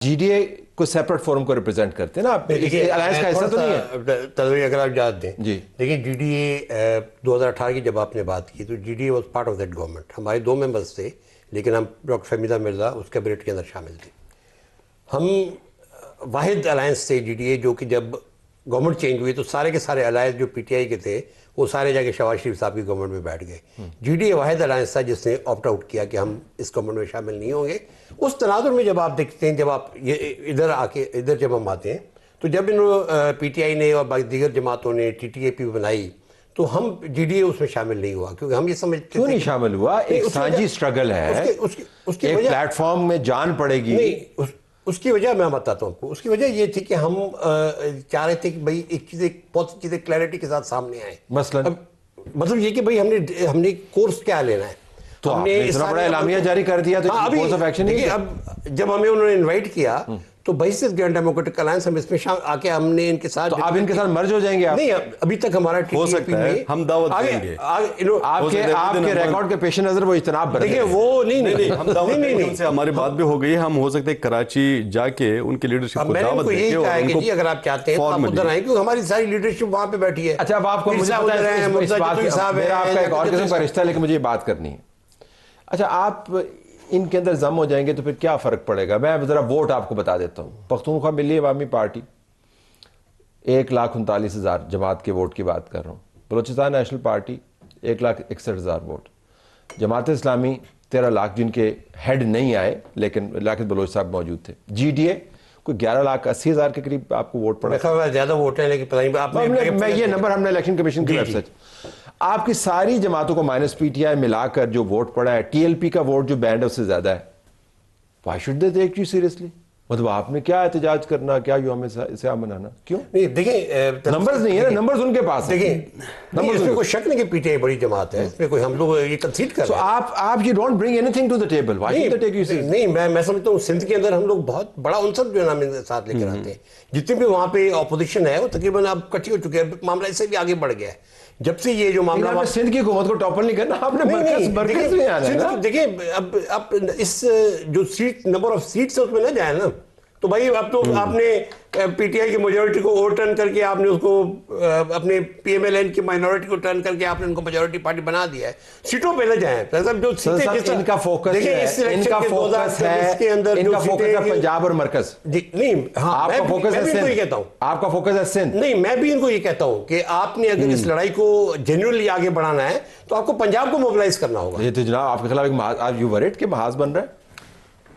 GDA کو separate forum کو represent کرتے ہیں نا آپ، الائنس کا حصہ تو نہیں ہے تدوی اگر آپ یاد دیں جی. دیکھیں GDA 2018 کی جب آپ نے بات کی تو GDA was part of that government. ہمارے 2 ممبرس تھے لیکن ہم ڈاکٹر فہمیدہ مرزا اس کیبنٹ کے اندر شامل تھے. ہم واحد الائنس تھے GDA جو کہ جب گورنمنٹ چینج ہوئی تو سارے کے سارے الائنس جو PTI کے تھے وہ سارے جا کے شہباز شریف صاحب کی گورنمنٹ میں بیٹھ گئے. GDA واحد الائنس تھا جس نے آپٹ آؤٹ کیا کہ ہم اس گورنمنٹ میں شامل نہیں ہوں گے. اس تناظر میں جب آپ دیکھتے ہیں، جب آپ یہ ادھر جب ہم آتے ہیں تو جب PTI نے اور باقی دیگر جماعتوں نے TTAP بنائی تو ہم GDA اس میں شامل نہیں ہوا کیونکہ ہم یہ سمجھتے کیوں نہیں شامل ہوا؟ ایک سانجی سٹرگل ہے، ایک پلیٹ فارم میں جان پڑے گی. اس کی وجہ میں بتاتا ہوں آپ کو. اس کی وجہ یہ تھی کہ ہم چاہ رہے تھے کہ بھئی ایک چیزیں بہت سی چیزیں کلیئرٹی کے ساتھ سامنے آئیں. مطلب یہ کہ بھئی ہم نے کورس کیا لینا ہے. تو ہم نے اتنا بڑا اعلامیہ جاری کر دیا تو کورس آف ایکشن نہیں. اب جب ہمیں انہوں نے انوائٹ کیا تو بحیثیت گرینڈ ڈیموکریٹک الائنس ہم اس میں آ کے ہم نے ان کے ساتھ. تو آپ ان کے ساتھ مرج ہو جائیں گے؟ نہیں، ابھی تک ہمارا ہو سکتا ہے ہم دعوت دیں گے. آپ کے ریکارڈ کے پیش نظر وہ اجتناب برتیں. دیکھیں وہ نہیں ہم دعوت دیں گے. ان سے ہماری بات بھی ہو گئی. ہم ہو سکتے ہیں کراچی جا کے ان کی لیڈرشپ کو دعوت دیں گے. یہی کہا ہے کہ جی اگر آپ چاہتے ہیں آپ ادھر آئیں کیونکہ ہماری ساری لیڈرشپ وہاں پہ بیٹھی ہے. اچھا اب آپ کو مجھے میرا آپ کا ایک آرگنائزنگ کا رشتہ ہے لیکن مجھے یہ بات کرنی ہے. اچھا آپ ان کے اندر ضم ہو جائیں گے تو پھر کیا فرق پڑے گا؟ میں ذرا ووٹ آپ کو بتا دیتا ہوں. پختونخوا ملی عوامی پارٹی 1,39,000 جماعت کے ووٹ کی بات کر رہا ہوں. Balochistan national party 1,61,000 vote. Jamaat Islami 13 lakh جن کے ہیڈ نہیں آئے لیکن لیاقت بلوچ صاحب موجود تھے. GDA کوئی 11,80,000 کے قریب آپ کو ووٹ پڑا. زیادہ ووٹ ہیں لیکن پتہ نہیں میں یہ نمبر ہم نے الیکشن کمیشن کی ویب سائٹ. آپ کی ساری جماعتوں کو مائنس PTI ملا کر جو ووٹ پڑا ہے TLP کا ووٹ جو بینڈ ہے اس سے زیادہ ہے. Y should they take you seriously? مطلب آپ نے کیا احتجاج کرنا، کیا یو ہمیں اسے منانا؟ کیوں نہیں؟ دیکھیں نمبرز نہیں ہے نا، نمبرز ان کے پاس. دیکھیں اس میں کوئی شک نہیں کہ PTI بڑی جماعت ہے، اس میں کوئی ہم لوگ یہ کنسیڈ کر رہے ہیں. آپ you don't bring anything to the table. Why should they take you seriously? نہیں، میں سمجھتا ہوں سندھ کے اندر ہم لوگ بہت بڑا عنصر جو ہے نا ہم ساتھ لے کر آتے ہیں. جتنی بھی وہاں پہ اپوزیشن ہے وہ تقریباً اب اکٹھی ہو چکے ہیں. معاملہ اس سے بھی آگے بڑھ گیا ہے جب سے یہ جو معاملہ سندھ کی حکومت کو ٹاپر نہیں کرنا. آپ نے مرکز میں آنا ہے نا. دیکھیں اب اس جو سیٹ نمبر آف سیٹس ہے اس میں نہ جائیں نا. تو بھائی اب تو آپ نے PTI کی میجورٹی کو اوور ٹرن کر کے آپ نے اس کو اپنے PMLN کی مائنورٹی کو ٹرن کر کے آپ نے ان کو میجورٹی پارٹی بنا دیا ہے. سیٹوں پہ نہ جائیں. ان کا فوکس ہے پنجاب اور مرکز. نہیں ہاں میں بھی ان کو یہ کہتا ہوں. آپ کا فوکس ہے سندھ. نہیں میں بھی ان کو یہ کہتا ہوں کہ آپ نے اگر اس لڑائی کو جنرلی آگے بڑھانا ہے تو آپ کو پنجاب کو موبلائز کرنا ہوگا. یہ تو جناب آپ کے خلاف ایک یو ورڈ کے محاذ بن رہا ہے.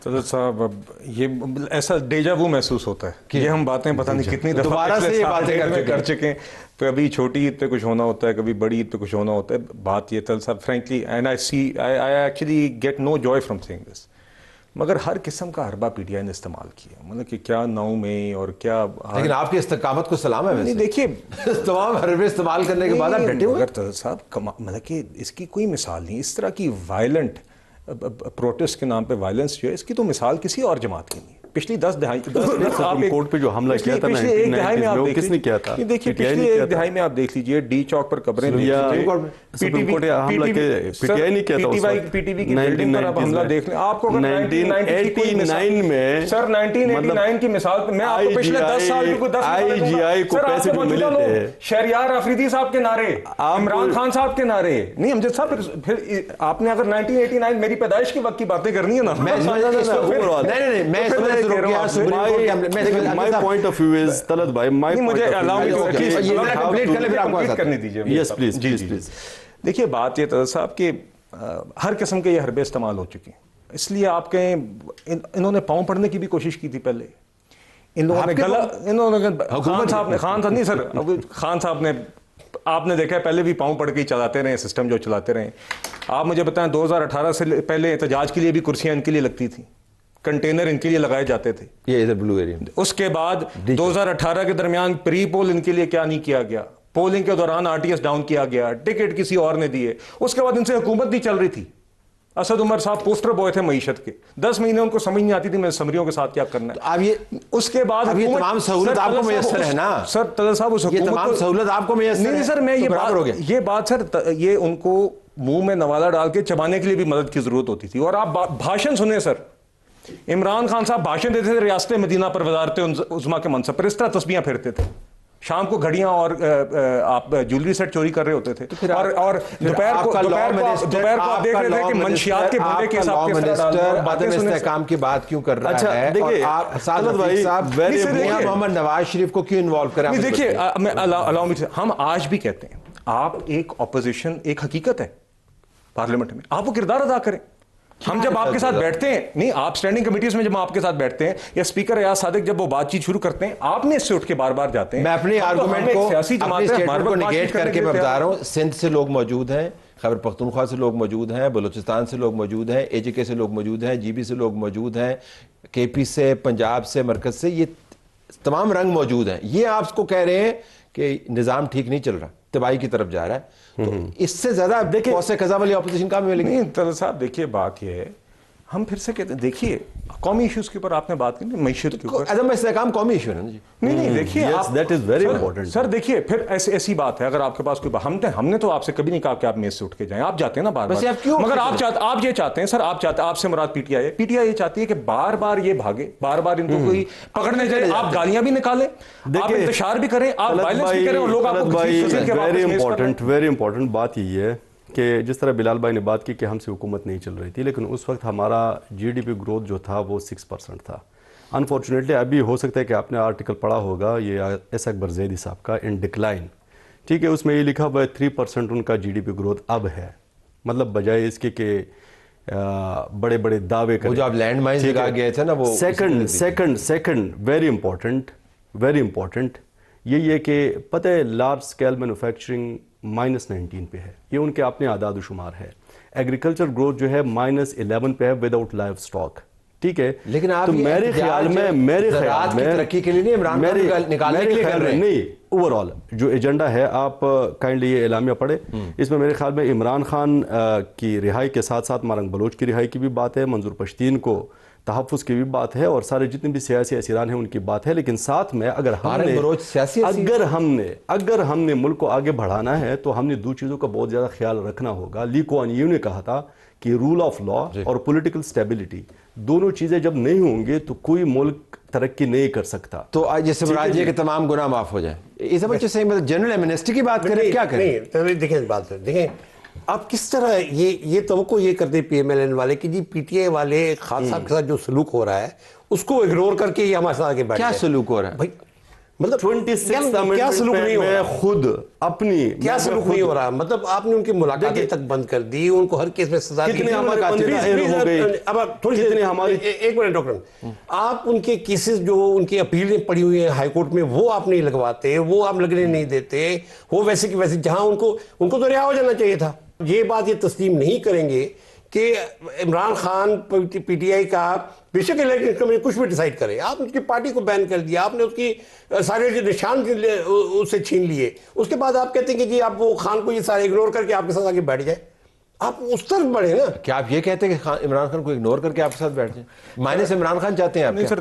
صدر صاحب اب یہ ایسا ڈیجا وو محسوس ہوتا ہے کہ یہ ہم باتیں پتہ نہیں کتنی دفعہ دوبارہ سے یہ باتیں کر چکے ہیں. کبھی چھوٹی عید پہ کچھ ہونا ہوتا ہے، کبھی بڑی عید پہ کچھ ہونا ہوتا ہے. بات یہ تل صاحب frankly and I actually get no joy from seeing this. مگر ہر قسم کا حربہ PTI نے استعمال کیا، مطلب کہ کیا 9 میں اور کیا. لیکن آپ کی استقامت کو سلام ہے. نہیں دیکھیے تمام حربے استعمال کرنے کے بعد آپ ڈٹے ہوئے. مگر صدر صاحب مطلب کہ اس کی کوئی مثال نہیں. اس طرح کی وائلنٹ پروٹیسٹ کے نام پہ وائلنس جو ہے اس کی تو مثال کسی اور جماعت کی نہیں. پچھلی 10 دہائی سپریم کورٹ پہ جو حملہ کیا تھا پچھلی ایک دہائی میں آپ کس نے کیا تھا؟ دیکھیے پچھلی ایک دہائی میں آپ دیکھ لیجئے ڈی چوک پر قبریں سپریم کورٹ حملہ PTI نہیں کیا تھا. PTV کی بلڈنگ پر آپ حملہ دیکھ لیں. آپ کو 1989 میں سر 1989 کی مثال میں آپ کو پچھلے 10 سال کو 10 IGI کو پیسے جو ملے تھے، شہریار آفریدی صاحب کے نارے، عمران خان صاحب کے نارے. نہیں امجد صاحب پھر آپ نے اگر 1989 میری پیدائش کے وقت کی باتیں کرنی ہے نا. My point of view is Talat بھائی مجھے کرنے دیجیے. Yes please, please. دیکھیے بات یہ طلعت صاحب کہ ہر قسم کے یہ حربے استعمال ہو چکے ہیں. اس لیے آپ کہیں انہوں نے پاؤں پڑنے کی بھی کوشش کی تھی پہلے. ان لوگوں نے خان صاحب نے آپ نے دیکھا ہے پہلے بھی پاؤں پڑ کے ہی چلاتے رہے سسٹم جو چلاتے رہے. آپ مجھے بتائیں 2018 سے پہلے احتجاج کے لیے بھی کرسیاں ان کے لیے لگتی تھیں، کنٹینر ان کے لیے لگائے جاتے تھے. یہ ادھر بلو ایریا. اس کے بعد 2018 کے درمیان پری پول ان کے لیے کیا نہیں کیا گیا. پولنگ کے دوران RTS ڈاؤن کیا گیا، ٹکٹ کسی اور نے دیے. اس کے بعد ان سے حکومت نہیں چل رہی تھی. اسد عمر صاحب پوسٹر بوائے تھے معیشت کے. 10 مہینے ان کو سمجھ نہیں آتی تھی میں سمریوں کے ساتھ کیا کرنا ہے. اب یہ اس کے بعد اب یہ تمام سہولت آپ کو میسر ہے نا سر. طلعت صاحب اس یہ تمام سہولت آپ کو میسر ہے. نہیں سر میں یہ بات سر یہ ان کو منہ میں نوالا ڈال کے چبانے کے لیے بھی مدد کی ضرورت ہوتی تھی. اور آپ بھاشن سنیں سر عمران خان صاحب بھاشن دیتے تھے ریاست مدینہ پر وزارت عظمیٰ کے منصب پر، اس طرح تسبیحاں پھیرتے تھے، شام کو گھڑیاں اور آپ جویلری سیٹ چوری کر رہے ہوتے تھے، اور دوپہر کو آپ دیکھ رہے تھے کہ منشیات کے بندے کے حساب کے عدم استحکام کی بات کیوں کر رہا ہے؟ دیکھیے محمد نواز شریف کو کیوں انوالو کریں؟ دیکھیے ہم آج بھی کہتے ہیں آپ ایک اپوزیشن ایک حقیقت ہے پارلیمنٹ میں، آپ وہ کردار ادا کریں. ہم جب آپ کے ساتھ بیٹھتے ہیں، نہیں آپ اسٹینڈنگ کمیٹیز میں جب آپ کے ساتھ بیٹھتے ہیں یا اسپیکر ایاز صادق جب وہ بات چیت شروع کرتے ہیں، آپ نے اس سے اٹھ کے بار بار جاتے ہیں. میں اپنی آرگومنٹ کو اپنی اسٹیٹمنٹ کو نگیٹ کر کے میں بتا رہا ہوں، سندھ سے لوگ موجود ہیں، خیبر پختونخوا سے لوگ موجود ہیں، بلوچستان سے لوگ موجود ہیں، اے جے کے سے لوگ موجود ہیں، جی بی سے لوگ موجود ہیں، کے پی سے، پنجاب سے، مرکز سے، یہ تمام رنگ موجود ہیں. یہ آپ کو کہہ رہے ہیں کہ نظام ٹھیک نہیں چل رہا، تباہی کی طرف جا رہا ہے، تو اس سے زیادہ دیکھیں قوس قزح والی اپوزیشن کہاں ملے گی؟ طلعت صاحب دیکھیے بات یہ ہے، ہم پھر سے کہتے ہیں دیکھیے قومی ایشوز کے اوپر آپ نے بات کی، معیشت کے اوپر عدم استحکام قومی ایشو ہے نا جی. نہیں دیکھیے that is very important sir. دیکھیے پھر ایسی بات ہے، اگر آپ کے پاس کوئی ہم نے تو آپ سے کبھی نہیں کہا کہ آپ میز سے اٹھ کے جائیں، آپ جاتے ہیں نا بار بار، مگر آپ یہ چاہتے ہیں سر، آپ سے مراد پی ٹی آئی ہے، پی ٹی آئی یہ چاہتی ہے کہ بار بار یہ بھاگے، بار بار ان کو کوئی پکڑنے جائے، آپ گالیاں بھی نکالیں، آپ انتشار بھی کریں، آپ وائلنس بھی کریں، اور لوگ آپ کو ویری امپورٹنٹ بات یہی ہے کہ جس طرح بلال بھائی نے بات کی کہ ہم سے حکومت نہیں چل رہی تھی، لیکن اس وقت ہمارا جی ڈی پی گروتھ جو تھا وہ 6% تھا. انفارچونیٹلی ابھی ہو سکتا ہے کہ آپ نے آرٹیکل پڑھا ہوگا یہ ایس اکبر زیدی صاحب کا ان ڈکلائن، ٹھیک ہے، اس میں یہ لکھا ہوا ہے 3% ان کا جی ڈی پی گروتھ اب ہے. مطلب بجائے اس کے کہ بڑے بڑے دعوے کریں، جو آپ لینڈ مائنز لگا گئے تھے نا، وہ سیکنڈ ویری امپورٹنٹ یہی ہے کہ پتہ ہے لارج اسکیل مینوفیکچرنگ -19 پہ ہے، یہ ان کے اپنے اعداد و شمار ہے. ایگریکلچر گروتھ جو ہے -11 پہ ہے وداؤٹ لائف اسٹاک، ٹھیک ہے. لیکن آپ میرے خیال میں ترقی کے لیے نہیں، عمران خان کو نکالنے کے لیے کر رہے ہیں. نہیں، اوور آل جو ایجنڈا ہے، آپ کائنڈلی یہ اعلامیہ پڑھے، اس میں میرے خیال میں عمران خان کی رہائی کے ساتھ ساتھ مارنگ بلوچ کی رہائی کی بھی بات ہے، منظور پشتین کو تحفظ کی بھی بات ہے، اور سارے جتنے بھی سیاسی اسیران ہیں ان کی بات ہے. لیکن ساتھ میں اگر ہم نے ملک کو آگے بڑھانا ہے تو ہم نے دو چیزوں کا بہت زیادہ خیال رکھنا ہوگا. لی کوان یو نے کہا تھا کہ رول آف لا اور پولیٹیکل سٹیبلٹی دونوں چیزیں جب نہیں ہوں گے تو کوئی ملک ترقی نہیں کر سکتا. تو جیسے مراد یہ کہ تمام گناہ معاف ہو جائیں، اس وجہ سے مطلب جنرل ایمنسٹی کی بات کریں، کیا کریں؟ دیکھیں اس بات دیکھیں آپ کس طرح یہ توقع یہ کرتے پی ایم ایل این والے کہ جی پی ٹی آئی والے خان صاحب کے ساتھ جو سلوک ہو رہا ہے اس کو اگنور کر کے یہ ہمارے ساتھ آگے بیٹھ کیا سلوک ہو رہا ہے؟ بھائی مطلب 26 کیا سلوک نہیں ہو رہا؟ خود اپنی کیا سلوک نہیں ہو رہا؟ مطلب آپ نے ان کی ملاقاتیں تک بند کر دی، ان کو ہر کیس میں سزا دی. کتنے ہمارے ہو گئے، اب تھوڑی سی ایک منٹ ڈاکٹر، آپ ان کے کیسز جو ان کی اپیلیں پڑی ہوئی ہیں ہائی کورٹ میں وہ آپ نہیں لگواتے، وہ آپ لگنے نہیں دیتے، وہ ویسے کی ویسے جہاں ان کو تو رہا ہو جانا چاہیے تھا. یہ بات یہ تسلیم نہیں کریں گے کہ Imran Khan P T I کا بے شک الیکشن کمیشن کچھ بھی ڈیسائیڈ کرے، آپ اس کی پارٹی کو بین کر دیا، آپ نے اس کی سارے نشان اس سے چھین لیے، اس کے بعد آپ کہتے ہیں کہ جی آپ وہ خان کو یہ سارے اگنور کر کے آپ کے ساتھ آگے بیٹھ جائے. آپ اس طرف بڑھے نا. کیا آپ یہ کہتے ہیں کہ عمران خان کو اگنور کر کے آپ کے ساتھ بیٹھ جائیں؟ مائنس عمران خان چاہتے ہیں آپ؟